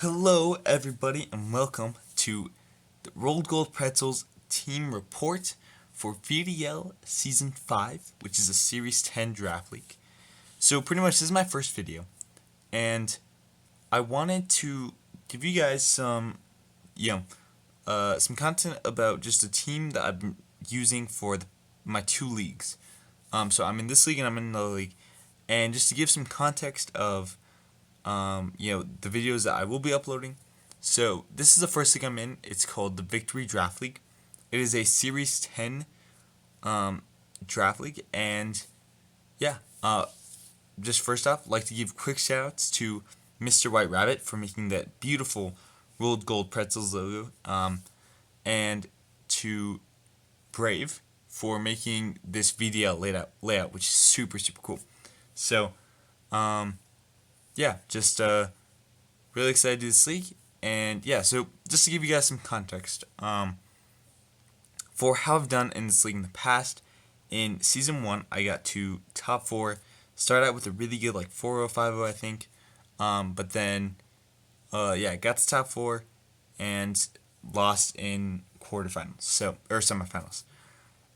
Hello, everybody, and welcome to the Rolled Gold Pretzels team report for VDL Season 5, which is a Series 10 draft league. So, pretty much, this is my first video, and I wanted to give you guys some content about just a team that I've been using for my two leagues. So I'm in this league and I'm in another league, and just to give some context of the videos that I will be uploading. So this is the first league I'm in. It's called the Victory Draft League. It is a Series 10 draft league, and yeah, just first off, I'd like to give quick shout outs to Mr. White Rabbit for making that beautiful rolled gold pretzels logo, and to Brave for making this VDL layout, which is super cool. So, yeah, just really excited to do this league. And yeah, so just to give you guys some context, for how I've done in this league in the past, in Season 1, I got to top 4, started out with a really good, like 4-0, 5-0, I think, but then, got to top 4, and lost in quarterfinals, or semifinals.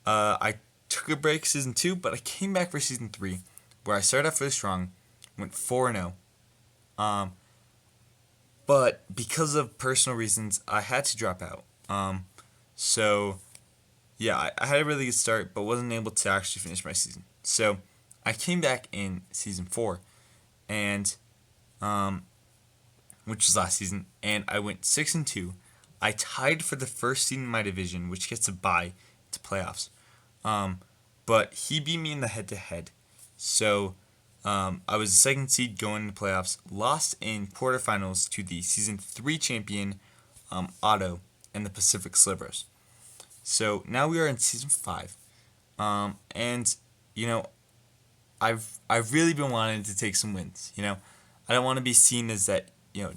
I took a break Season 2, but I came back for Season 3, where I started out really strong, went 4-0, but because of personal reasons, I had to drop out. So yeah, I had a really good start, but wasn't able to actually finish my season. So I came back in Season 4, and which was last season, and I went 6-2. I tied for the first seed in my division, which gets a bye to playoffs. But he beat me in the head-to-head. So I was the second seed going into playoffs, lost in quarterfinals to the Season 3 champion, Otto, and the Pacific Slivers. So now we are in Season 5. And, I've really been wanting to take some wins. I don't want to be seen as that,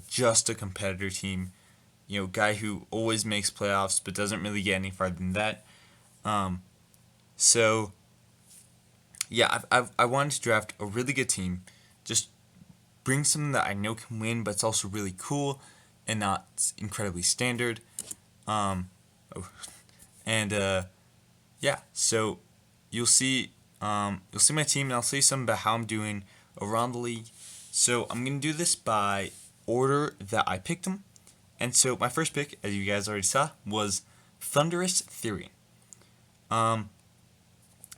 just a competitor team, guy who always makes playoffs but doesn't really get any farther than that. So yeah, I wanted to draft a really good team, just bring something that I know can win, but it's also really cool and not incredibly standard. Um, oh, and yeah, so you'll see my team, and I'll say something about how I'm doing around the league. So I'm gonna do this by order that I picked them, and so my first pick, as you guys already saw, was Thunderous Theory.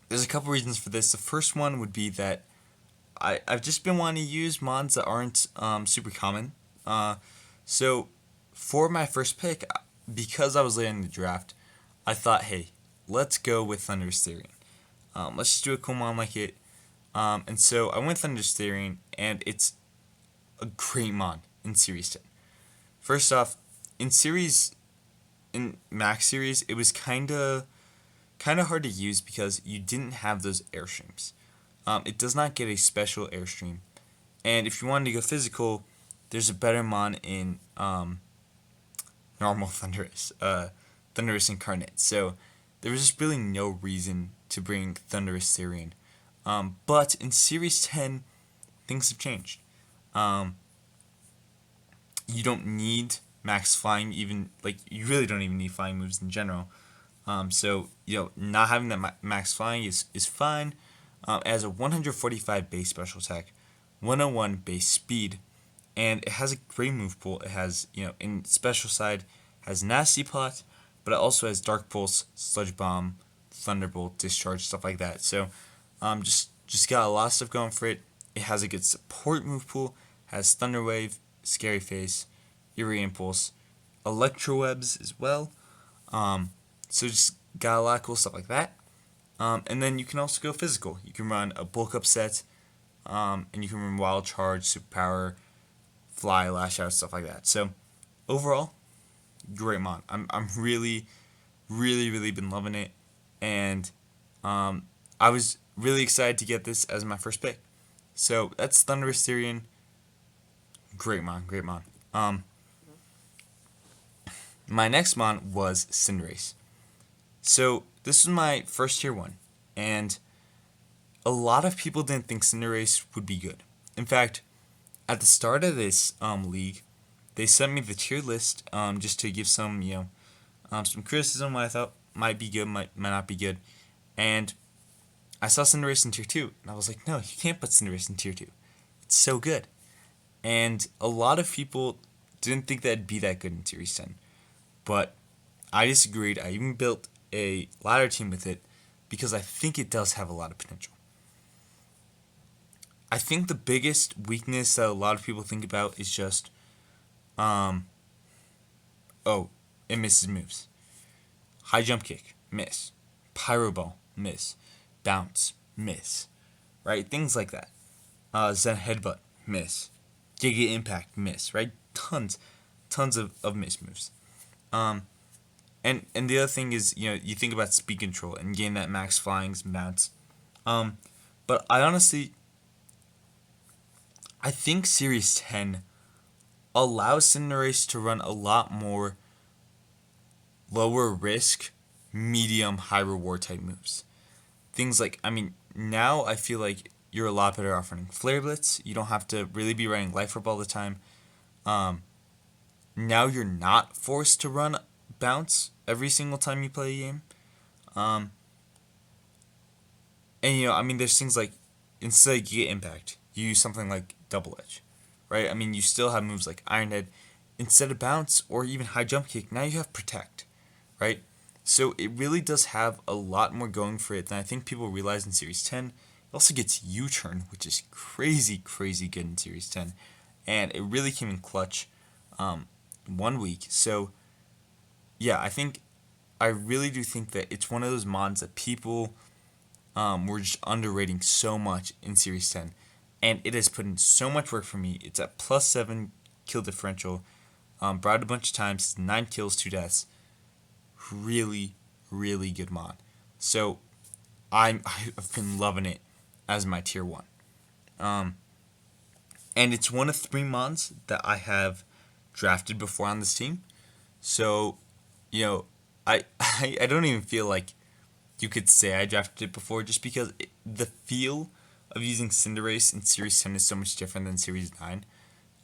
There's a couple reasons for this. The first one would be that I've just been wanting to use mods that aren't super common. So for my first pick, because I was late in the draft, I thought, hey, let's go with Thunderous Theory. Let's just do a cool mod like it. And so I went Thunderous Theory, and it's a great mod in Series 10. First off, in Max Series, it was kind of hard to use because you didn't have those airstreams. It does not get a special airstream, and if you wanted to go physical, there's a better mod in normal Thunderous Incarnate. So there was just really no reason to bring Thunderous Theory in. But in Series 10, things have changed. You don't need max flying, even like you really don't even need flying moves in general. So not having that max flying is fine. It has a 145 base special attack, 101 base speed, and it has a great move pool. It has in special side has Nasty Plot, but it also has Dark Pulse, Sludge Bomb, Thunderbolt, Discharge, stuff like that. So just got a lot of stuff going for it. It has a good support move pool. Has Thunder Wave, Scary Face, Eerie Impulse, Electro Webs as well. So just got a lot of cool stuff like that. And then you can also go physical. You can run a bulk up set, and you can run Wild Charge, Superpower, Fly, Lash Out, stuff like that. So overall, great mod. I'm really been loving it, and I was really excited to get this as my first pick. So that's Thunderous Therian. Great mod. My next mod was Cinderace. So this was my first tier 1, and a lot of people didn't think Cinderace would be good. In fact, at the start of this league, they sent me the tier list just to give some some criticism what I thought might be good, might not be good, and I saw Cinderace in tier two, and I was like, no, you can't put Cinderace in tier two. It's so good, and a lot of people didn't think that'd be that good in Series 10, but I disagreed. I even built a ladder team with it because I think it does have a lot of potential. I think the biggest weakness that a lot of people think about is just, um, oh, it misses moves. High jump kick, miss. Pyro ball, miss. Bounce, miss. Right? Things like that. Zen headbutt, miss. Giga impact, miss. Right? Tons of miss moves. Um, and the other thing is, you think about speed control and gain that max flyings and bounce. Um, but I think Series 10 allows Cinderace to run a lot more lower risk, medium, high reward type moves. Things like, now I feel like you're a lot better off running Flare Blitz. You don't have to really be running Life Orb all the time. Um, Now you're not forced to run Bounce every single time you play a game. Um, and there's things like instead of Giga Impact, you use something like Double Edge, right? You still have moves like Iron Head. Instead of Bounce or even High Jump Kick, now you have Protect, right? So it really does have a lot more going for it than I think people realize in Series 10. It also gets U-Turn, which is crazy, crazy good in Series 10. And it really came in clutch 1 week. So, yeah, I really do think that it's one of those mods that people were just underrating so much in Series 10. And it has put in so much work for me. It's at +7 kill differential. Brought it a bunch of times, 9 kills, 2 deaths. Really, really good mod. So I've been loving it as my tier 1. And it's one of 3 mods that I have drafted before on this team. So, I I don't even feel like you could say I drafted it before just because the feel of using Cinderace in Series 10 is so much different than Series 9.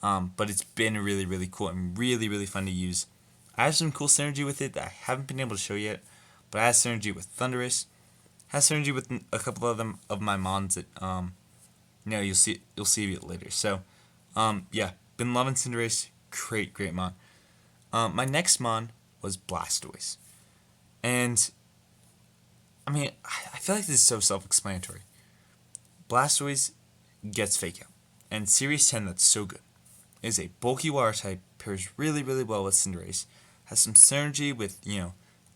But it's been really, really cool and really, really fun to use. I have some cool synergy with it that I haven't been able to show yet, but I have synergy with Thundurus, has synergy with a couple of them of my mons that you'll see it later. So, yeah, been loving Cinderace, great mon. My next mon was Blastoise, and I feel like this is so self-explanatory. Blastoise gets Fake Out, and Series 10 that's so good. It is a bulky water type, pairs really, really well with Cinderace, has some synergy with,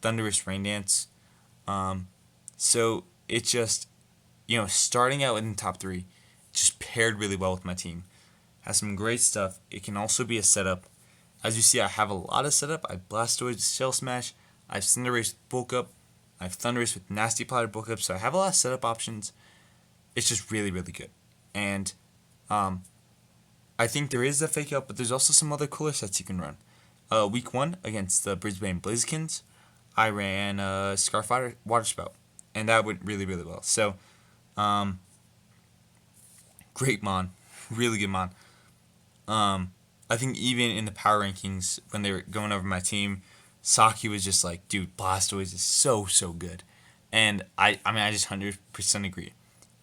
Thundurus Rain Dance. So it just, starting out in the top 3, just paired really well with my team. Has some great stuff. It can also be a setup. As you see, I have a lot of setup. I have Blastoise Shell Smash. I have Cinderace Bulk Up. I have Thundurus with Nasty Platter Bulk Up. So I have a lot of setup options. It's just really, really good. And I think there is a Fake Out, but there's also some other cooler sets you can run. Week 1 against the Brisbane Blazekins, I ran Scarf Water Spout, and that went really, really well. So, great mon, really good mon. I think even in the power rankings when they were going over my team, Saki was just like, dude, Blastoise is so, so good. And I just 100% agree.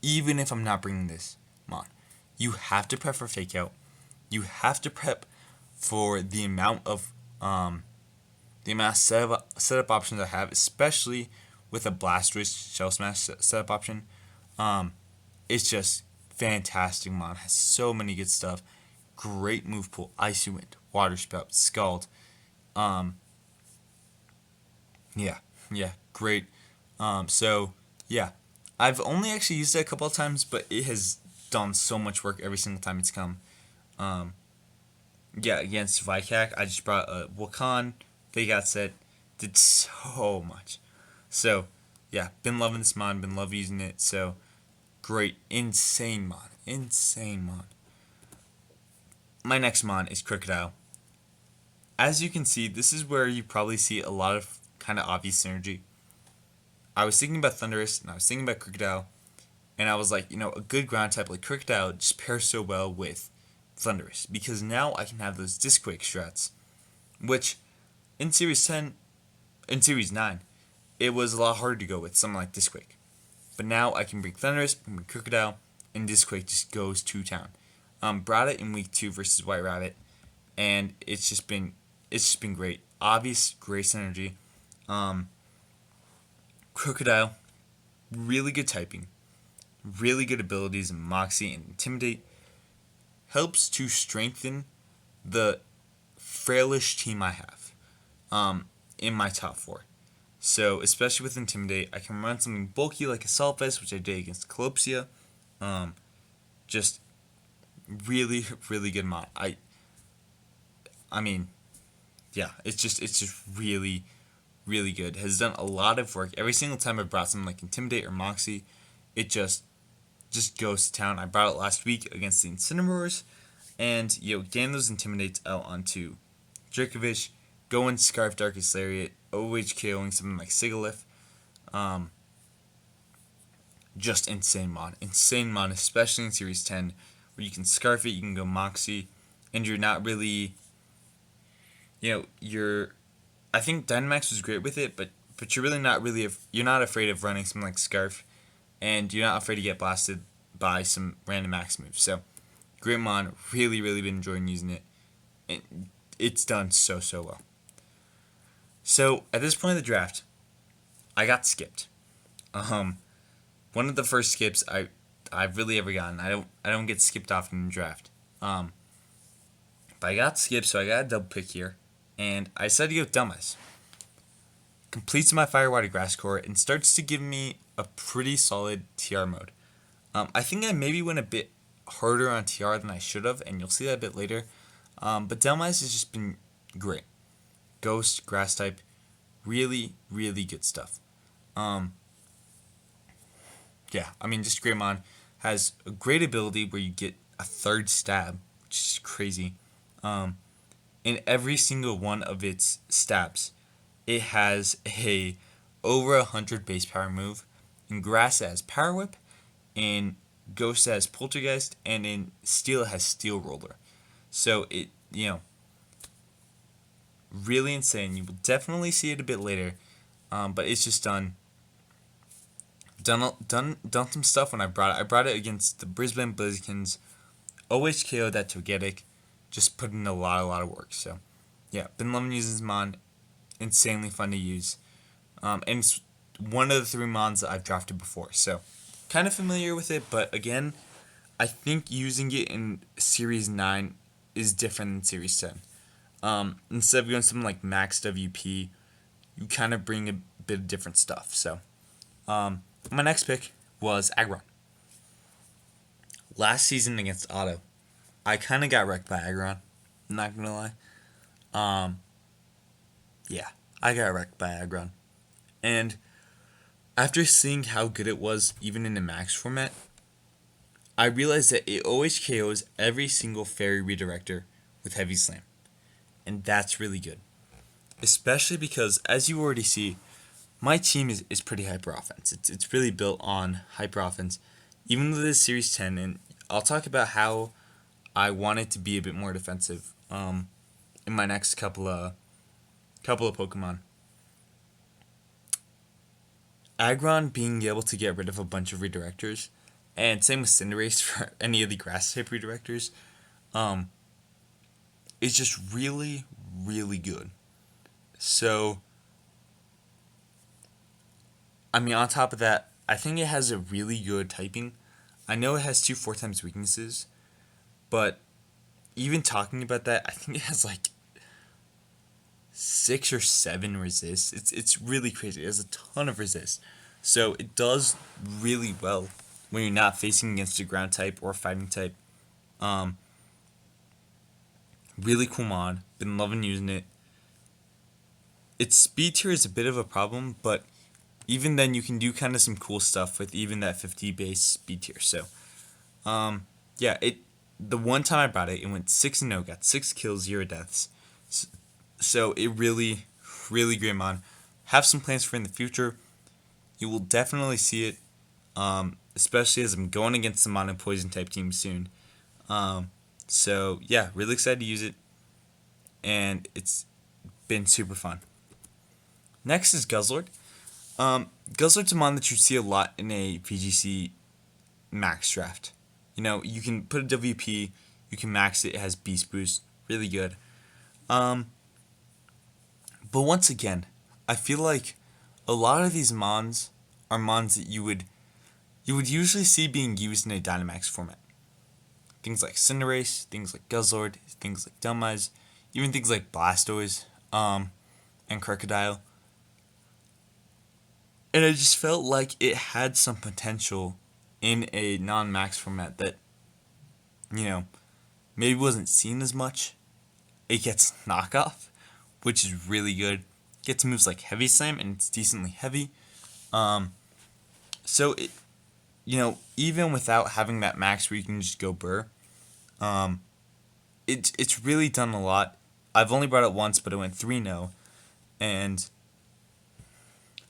Even if I'm not bringing this mon, you have to prep for Fake Out. You have to prep for the amount of setup options I have, especially with a Blastoise Shell Smash setup option. It's just fantastic mon. Has so many good stuff. Great move pool. Icy Wind, Water Spout, Scald. Yeah, great. So yeah, I've only actually used it a couple of times, but it has done so much work every single time it's come. Yeah, against Vicac, I just brought a Wakan. They got set. Did so much. So, yeah, been loving this mod. Been loving using it. So, great. Insane mod. Insane mod. My next mod is Crocodile. As you can see, this is where you probably see a lot of kind of obvious synergy. I was thinking about Thundurus, and I was thinking about Crocodile. And I was like, a good ground type like Crocodile just pairs so well with Thunderous, because now I can have those Disc Quake strats, which in Series 10, in Series 9, it was a lot harder to go with, something like Disc Quake. But now I can bring Thunderous, I can bring Crocodile, and Disc Quake just goes to town. Brought it in week 2 versus White Rabbit, and it's just been great. Obvious great synergy. Crocodile, really good typing, really good abilities in Moxie and Intimidate. Helps to strengthen the frailish team I have in my top 4. So, especially with Intimidate, I can run something bulky like Assault Vest, which I did against Calopsia. Just really, really good mod. I mean, yeah, it's just really, really good. Has done a lot of work. Every single time I brought something like Intimidate or Moxie, it just goes to town. I brought it last week against the Incineroars, and getting those Intimidates out onto Jerkovich, going Scarf Darkest Lariat, OHKOing something like Sigalith. Just insane mod. Insane mod, especially in Series 10, where you can Scarf it, you can go Moxie, and you're not really, you're, I think Dynamax was great with it, but you're really not really, you're not afraid of running something like Scarf, and you're not afraid to get blasted by some random max moves. So, great mod, really, really been enjoying using it. And it's done so well. So, at this point of the draft, I got skipped. One of the first skips I've really ever gotten. I don't get skipped often in the draft. But I got skipped, so I got a double pick here, and I decided to go Dumbass. Completes my Firewater Grass Core and starts to give me a pretty solid TR mode. I think I maybe went a bit harder on TR than I should have, and you'll see that a bit later. But Dumbass has just been great. Ghost, Grass type, really, really good stuff. Yeah, I mean, just Greymon has a great ability where you get a third stab, which is crazy. In every single one of its stabs, it has a over 100 base power move. In Grass, it has Power Whip. In Ghost, it has Poltergeist. And in Steel, it has Steel Roller. So, it, really insane. You will definitely see it a bit later. But it's just done some stuff when I brought it. I brought it against the Brisbane Blizzkins. OHKO that Togetic. Just put in a lot of work. So, yeah, been loving using this mod. Insanely fun to use. And it's one of the 3 mods that I've drafted before. So, kind of familiar with it. But again, I think using it in Series 9 is different than Series 10. Instead of going something like Max WP, you kind of bring a bit of different stuff. So, my next pick was Aggron. Last season against Otto, I kind of got wrecked by Aggron. I'm not going to lie. Yeah, I got wrecked by Aggron. And after seeing how good it was, even in the Max format, I realized that it always KOs every single Fairy Redirector with Heavy Slam. And that's really good. Especially because, as you already see, my team is pretty hyper offense. It's really built on hyper offense. Even though this is Series 10, and I'll talk about how I want it to be a bit more defensive in my next couple of Pokemon. Aggron being able to get rid of a bunch of redirectors, and same with Cinderace for any of the grass type redirectors, is just really, really good. So, I mean, on top of that, I think it has a really good typing. I know it has 2 4x weaknesses, but even talking about that, I think it has like 6 or 7 resists. It's really crazy. It has a ton of resists. So it does really well when you're not facing against a ground type or fighting type. Really cool mod. Been loving using it. Its speed tier is a bit of a problem, but even then you can do kind of some cool stuff with even that 50 base speed tier. So, yeah, the one time I brought it, it went 6-0, got 6 kills, 0 deaths. So it really, really great mod. Have some plans for in the future. You will definitely see it, especially as I'm going against the Mon and Poison type team soon. So yeah, really excited to use it, and it's been super fun. Next is Guzzlord. Guzzlord's a mon that you see a lot in a VGC max draft. You can put a WP, you can max it. It has Beast Boost, really good. But once again, I feel like a lot of these mons are mons that you would usually see being used in a Dynamax format. Things like Cinderace, things like Guzzlord, things like Dumeyes, even things like Blastoise, and Crocodile. And I just felt like it had some potential in a non-max format that, you know, maybe wasn't seen as much. It gets knockoff, which is really good. Gets moves like Heavy Slam, and it's decently heavy. So even without having that max where you can just go burr, it's really done a lot. I've only brought it once, but it went 3-0, and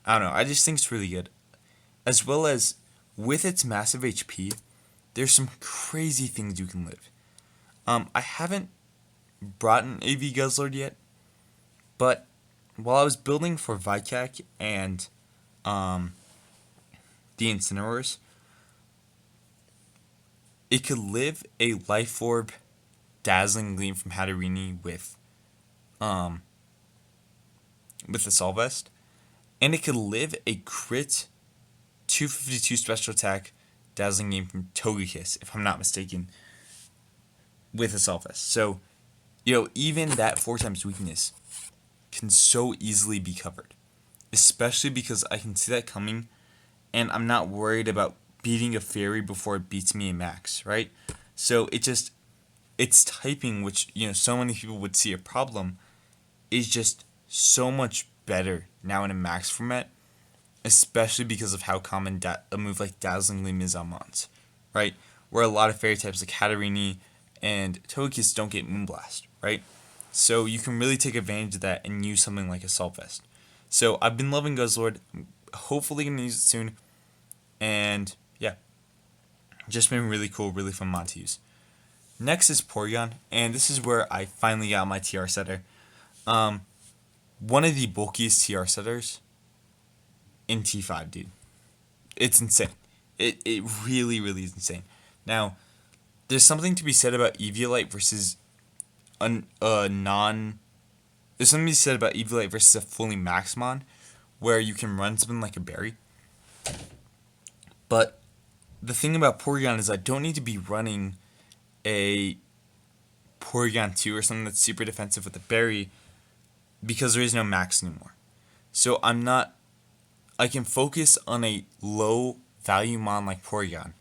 I don't know. I just think it's really good, as well as with its massive HP. There's some crazy things you can live. I haven't brought an AV Guzzlord yet, but while I was building for Vicac and the Incineroars, it could live a Life Orb Dazzling Gleam from Hatterini with the Solvest, and it could live a crit 252 special attack Dazzling Gleam from Togekiss, if I'm not mistaken, with a Solvest. So, even that 4 times weakness can so easily be covered, especially because I can see that coming, and I'm not worried about beating a fairy before it beats me in max, right? So its typing, which so many people would see a problem, is just so much better now in a max format, especially because of how common a move like Dazzling Gleam is on Mons, right? Where a lot of fairy types like Hatterini and Togekiss don't get Moonblast, right? So you can really take advantage of that and use something like Assault Vest. So I've been loving Guzzlord. I'm hopefully going to use it soon. And yeah, just been really cool, really fun mod to use. Next is Porygon, and this is where I finally got my TR setter. One of the bulkiest TR setters in T5, dude. It's insane. It really, really is insane. Now, there's something to be said about Eviolite versus a non. There's something to be said about Eviolite versus a fully Maxmon, where you can run something like a berry. But the thing about Porygon is I don't need to be running a Porygon 2 or something that's super defensive with a berry because there is no max anymore. So I can focus on a low value mon like Porygon,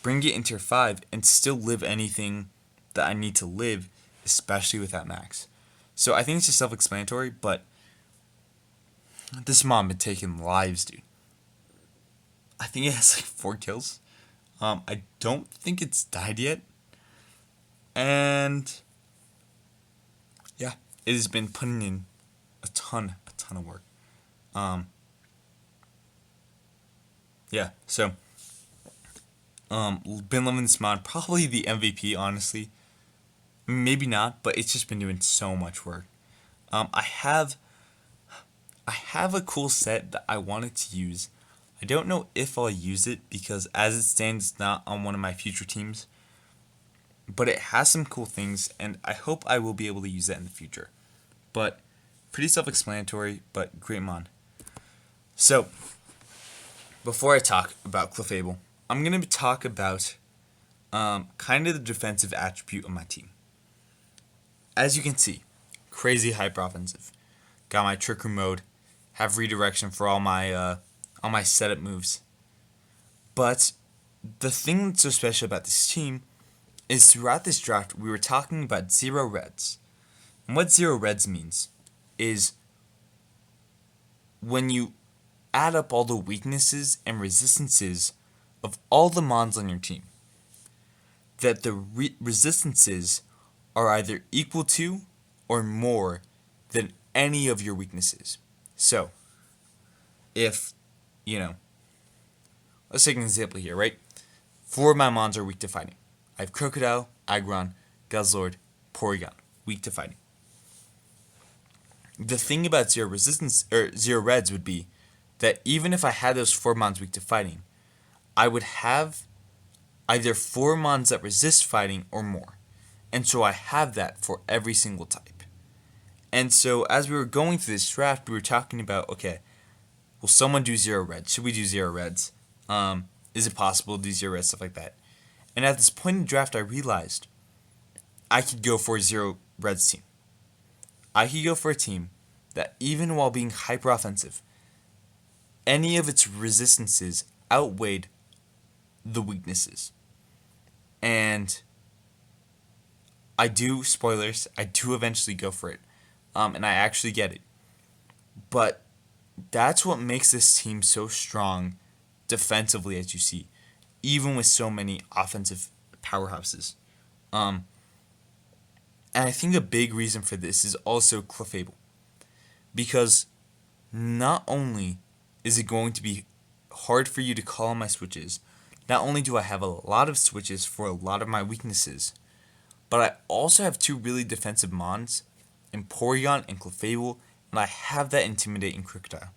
bring it into 5, and still live anything that I need to live, especially with that max. So I think it's just self-explanatory, but this mon been taking lives, dude. I think it has like 4 kills. I don't think it's died yet. And yeah, it has been putting in a ton of work. Yeah, so been loving this mod. Probably the MVP, honestly. Maybe not, but it's just been doing so much work. I have a cool set that I wanted to use. I don't know if I'll use it because as it stands, it's not on one of my future teams. But it has some cool things, and I hope I will be able to use that in the future. But pretty self-explanatory, but great mon. So, before I talk about Clefable, I'm going to talk about kind of the defensive attribute of my team. As you can see, crazy hyper offensive. Got my Trick Room mode, have redirection for all my setup moves. But the thing that's so special about this team is throughout this draft we were talking about 0 reds. And what 0 reds means is when you add up all the weaknesses and resistances of all the mons on your team, that the resistances are either equal to or more than any of your weaknesses. So, if, let's take an example here, right? 4 of my mons are weak to fighting. I have Crocodile, Aggron, Guzzlord, Porygon, weak to fighting. The thing about zero resistance or zero reds would be that even if I had those 4 mons weak to fighting, I would have either 4 mons that resist fighting or more. And so I have that for every single type. And so as we were going through this draft, we were talking about, okay, will someone do zero reds? Should we do zero reds? Is it possible to do zero reds, stuff like that? And at this point in the draft, I realized I could go for a zero reds team. I could go for a team that even while being hyper offensive, any of its resistances outweighed the weaknesses. And I do, spoilers, I do eventually go for it. And I actually get it. But that's what makes this team so strong defensively, as you see, even with so many offensive powerhouses. And I think a big reason for this is also Clefable. Because not only is it going to be hard for you to call on my switches, not only do I have a lot of switches for a lot of my weaknesses, but I also have 2 really defensive mons in Porygon and Clefable, and I have that Intimidate and Crocodile.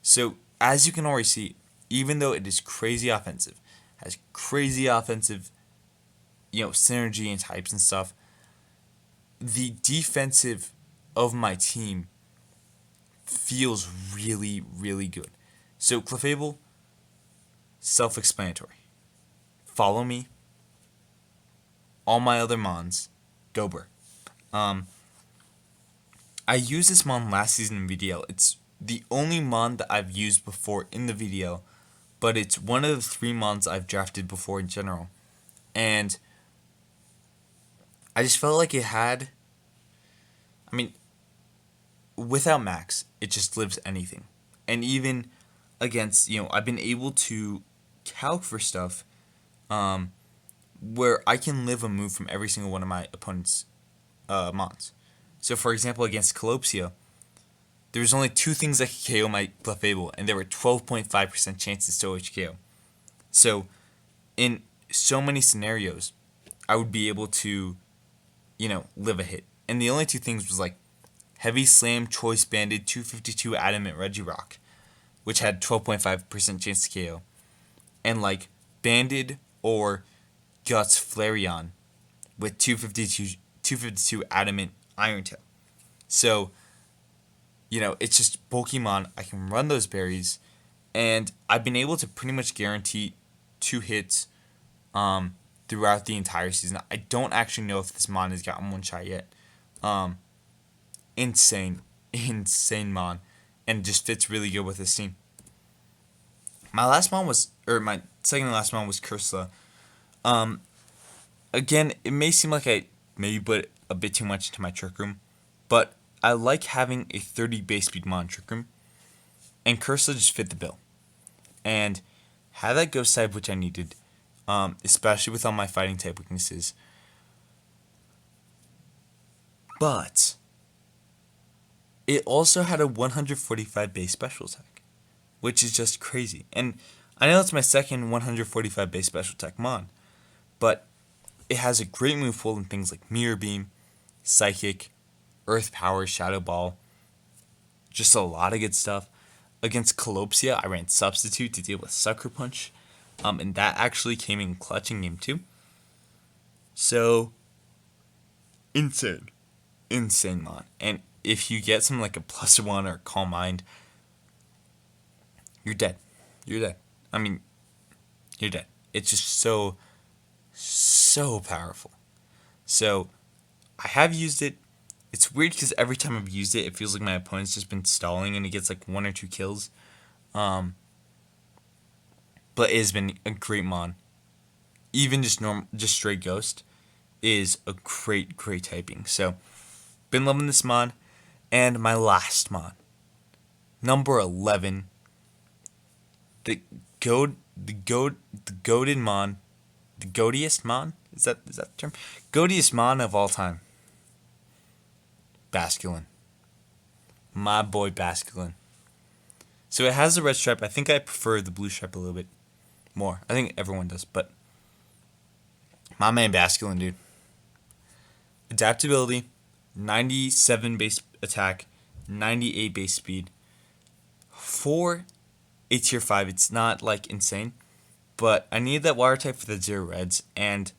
So, as you can already see, even though it is crazy offensive, has crazy offensive, synergy and types and stuff, the defensive of my team feels really, really good. So, Clefable, self-explanatory. Follow me. All my other mons, Gober. I used this mon last season in VDL. It's the only mon that I've used before in the VDL, but it's one of the 3 mons I've drafted before in general. And I just felt like it had, without Max, it just lives anything. And even against, I've been able to calc for stuff where I can live a move from every single one of my opponent's mons. So, for example, against Colopsia, there was only 2 things that could KO my Clefable, and there were 12.5% chances to HKO. So, in so many scenarios, I would be able to, live a hit. And the only 2 things was like Heavy Slam, Choice Banded, 252 Adamant Regirock, which had 12.5% chance to KO. And like Banded or Guts Flareon with 252 Adamant Iron Tail. So, it's just Pokemon. I can run those berries, and I've been able to pretty much guarantee 2 hits throughout the entire season. I don't actually know if this mon has gotten 1 shot yet. Insane mon, and just fits really good with this team. My second to last mon was Cursula. Again, it may seem like I maybe put a bit too much into my Trick Room, but I like having a 30 base speed mon Trick Room, and Cursula just fit the bill. And had that Ghost type, which I needed, especially with all my fighting type weaknesses. But it also had a 145 base special attack, which is just crazy. And I know it's my second 145 base special attack mon, but it has a great move pool in things like Mirror Beam, Psychic, Earth Power, Shadow Ball. Just a lot of good stuff. Against Colopsia, I ran Substitute to deal with Sucker Punch, and that actually came in clutch in game 2. So, insane mon. And if you get something like a +1 or Calm Mind, you're dead. You're dead. You're dead. It's just so powerful. So, I have used it. It's weird because every time I've used it, it feels like my opponent's just been stalling and it gets like 1 or 2 kills. But it has been a great mon. Even just straight Ghost is a great typing. So, been loving this mon. And my last mon, number 11, the goated mon, the goatiest mon. Is that the term? Goatiest mon of all time. Basculin. My boy Basculin. So it has the red stripe. I think I prefer the blue stripe a little bit more. I think everyone does, but my man Basculin, dude. adaptability, 97 base attack, 98 base speed. For a tier 5, it's not like insane, but I need that water type for the 0 reds, and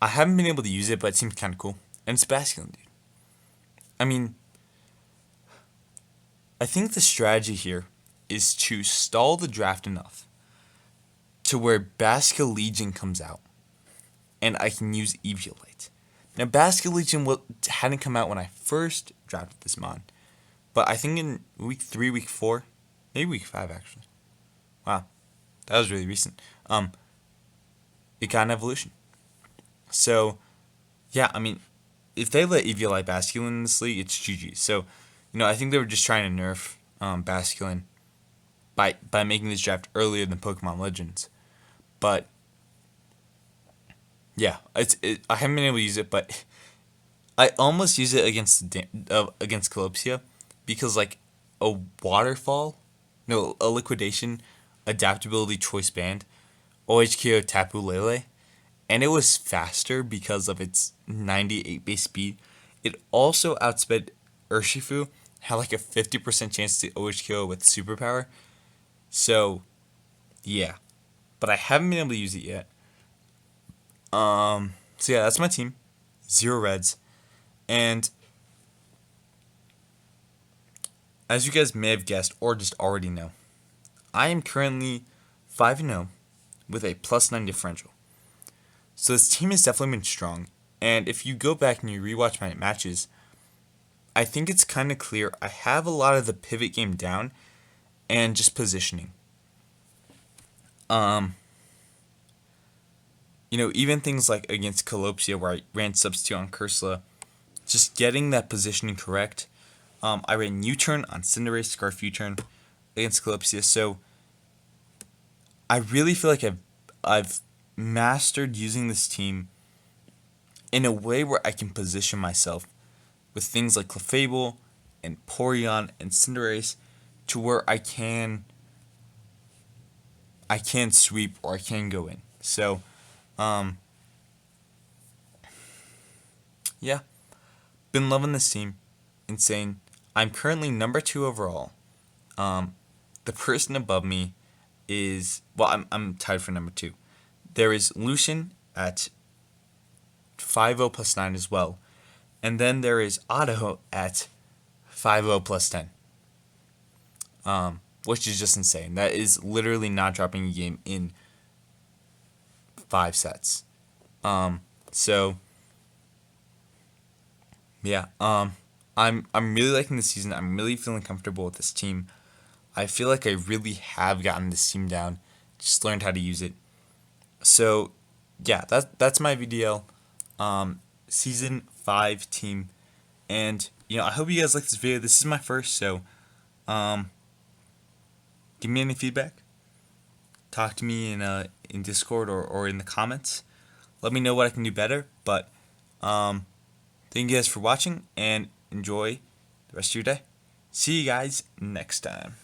I haven't been able to use it, but it seems kind of cool. And it's Basculin, dude. I mean, I think the strategy here is to stall the draft enough to where Basculin Legion comes out, and I can use Eviolite. Now, Basculin Legion hadn't come out when I first drafted this mod, but I think in week 3, week 4, maybe week 5 actually. Wow, that was really recent. It got an evolution. So, yeah, I mean, if they let Eviolite Basculin in this league, it's GG. So, I think they were just trying to nerf Basculin by making this draft earlier than Pokemon Legends. But yeah, I haven't been able to use it, but I almost use it against Calypsia because like a waterfall, no, a liquidation, adaptability choice band, OHKO Tapu Lele, and it was faster because of its 98 base speed. It also outsped Urshifu, had like a 50% chance to OHKO with superpower. So, yeah. But I haven't been able to use it yet. So yeah, that's my team. 0 reds. And as you guys may have guessed or just already know, I am currently 5-0 with a +9 differential. So this team has definitely been strong. And if you go back and you rewatch my matches, I think it's kind of clear I have a lot of the pivot game down and just positioning. Even things like against Calypsia where I ran substitute on Cursula, just getting that positioning correct. I ran U-turn on Cinderace, Scarf U-turn against Calypsia. So I really feel like I've mastered using this team in a way where I can position myself with things like Clefable and Porygon and Cinderace to where I can sweep or I can go in. So, yeah, been loving this team. Insane. I'm currently number 2 overall. The person above me is, well, I'm tied for number 2. There is Lucian at 50 plus 9 as well. And then there is Otto at 50 plus 10. Which is just insane. That is literally not dropping a game in 5 sets. So yeah, I'm really liking this season. I'm really feeling comfortable with this team. I feel like I really have gotten this team down. Just learned how to use it. So yeah, that's my VDL season 5 team. And I hope you guys like this video. This is my first, so give me any feedback. Talk to me in Discord or in the comments. Let me know what I can do better. But thank you guys for watching and enjoy the rest of your day. See you guys next time.